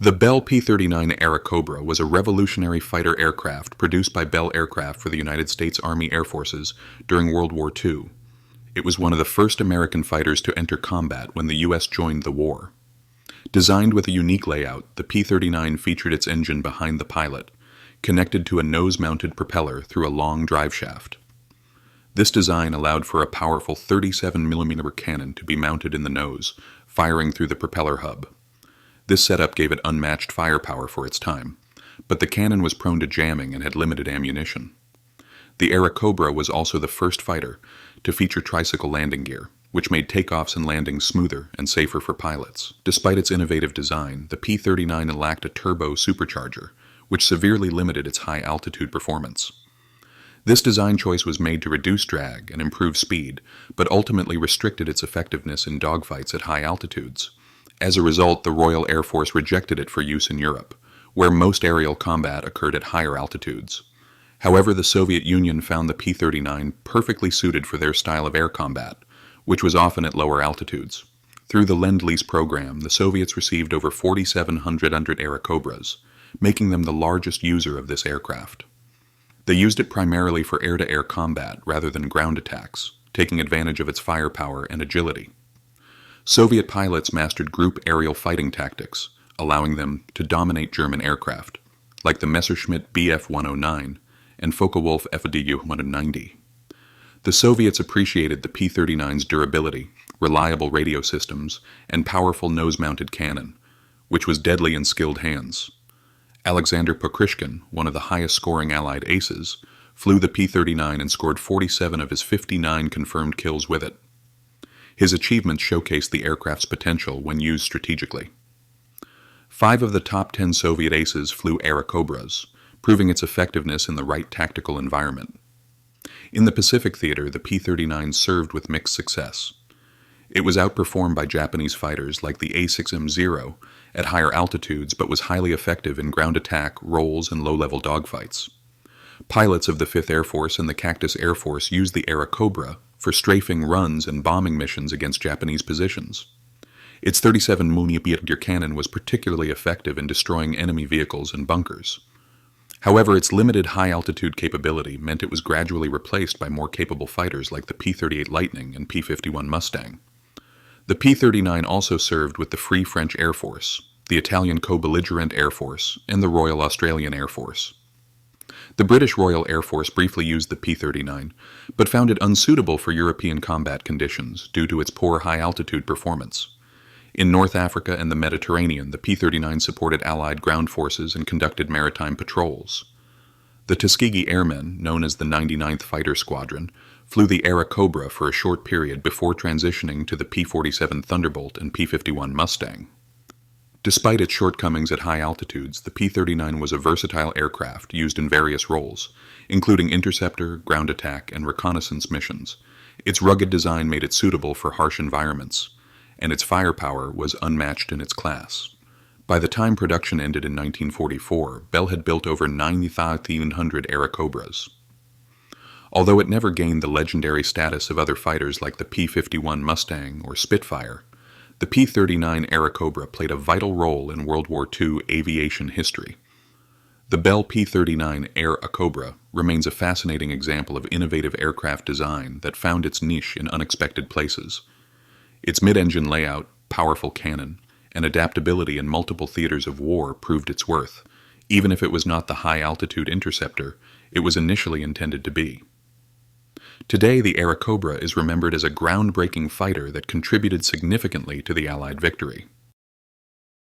The Bell P-39 Airacobra was a revolutionary fighter aircraft produced by Bell Aircraft for the United States Army Air Forces during World War II. It was one of the first American fighters to enter combat when the U.S. joined the war. Designed with a unique layout, the P-39 featured its engine behind the pilot, connected to a nose-mounted propeller through a long drive shaft. This design allowed for a powerful 37mm cannon to be mounted in the nose, firing through the propeller hub. This setup gave it unmatched firepower for its time, but the cannon was prone to jamming and had limited ammunition. The Airacobra was also the first fighter to feature tricycle landing gear, which made takeoffs and landings smoother and safer for pilots. Despite its innovative design, the P-39 lacked a turbo supercharger, which severely limited its high-altitude performance. This design choice was made to reduce drag and improve speed, but ultimately restricted its effectiveness in dogfights at high altitudes. As a result, the Royal Air Force rejected it for use in Europe, where most aerial combat occurred at higher altitudes. However, the Soviet Union found the P-39 perfectly suited for their style of air combat, which was often at lower altitudes. Through the Lend-Lease program, the Soviets received over 4,700 Airacobras, making them the largest user of this aircraft. They used it primarily for air-to-air combat rather than ground attacks, taking advantage of its firepower and agility. Soviet pilots mastered group aerial fighting tactics, allowing them to dominate German aircraft, like the Messerschmitt Bf-109 and Focke-Wulf FDU-190. The Soviets appreciated the P-39's durability, reliable radio systems, and powerful nose-mounted cannon, which was deadly in skilled hands. Aleksandr Pokryshkin, one of the highest-scoring Allied aces, flew the P-39 and scored 47 of his 59 confirmed kills with it. His achievements showcased the aircraft's potential when used strategically. 5 of the top 10 Soviet aces flew Airacobras, proving its effectiveness in the right tactical environment. In the Pacific theater, the P-39 served with mixed success. It was outperformed by Japanese fighters like the A-6M0 at higher altitudes, but was highly effective in ground attack, rolls, and low-level dogfights. Pilots of the 5th Air Force and the Cactus Air Force used the Airacobra for strafing runs and bombing missions against Japanese positions. Its 37mm cannon was particularly effective in destroying enemy vehicles and bunkers. However, its limited high-altitude capability meant it was gradually replaced by more capable fighters like the P-38 Lightning and P-51 Mustang. The P-39 also served with the Free French Air Force, the Italian Co-Belligerent Air Force, and the Royal Australian Air Force. The British Royal Air Force briefly used the P-39, but found it unsuitable for European combat conditions due to its poor high-altitude performance. In North Africa and the Mediterranean, the P-39 supported Allied ground forces and conducted maritime patrols. The Tuskegee Airmen, known as the 99th Fighter Squadron, flew the Airacobra for a short period before transitioning to the P-47 Thunderbolt and P-51 Mustang. Despite its shortcomings at high altitudes, the P-39 was a versatile aircraft used in various roles, including interceptor, ground attack, and reconnaissance missions. Its rugged design made it suitable for harsh environments, and its firepower was unmatched in its class. By the time production ended in 1944, Bell had built over 9,100 Airacobras. Although it never gained the legendary status of other fighters like the P-51 Mustang or Spitfire, the P-39 Airacobra played a vital role in World War II aviation history. The Bell P-39 Airacobra remains a fascinating example of innovative aircraft design that found its niche in unexpected places. Its mid-engine layout, powerful cannon, and adaptability in multiple theaters of war proved its worth, even if it was not the high-altitude interceptor it was initially intended to be. Today, the Airacobra is remembered as a groundbreaking fighter that contributed significantly to the Allied victory.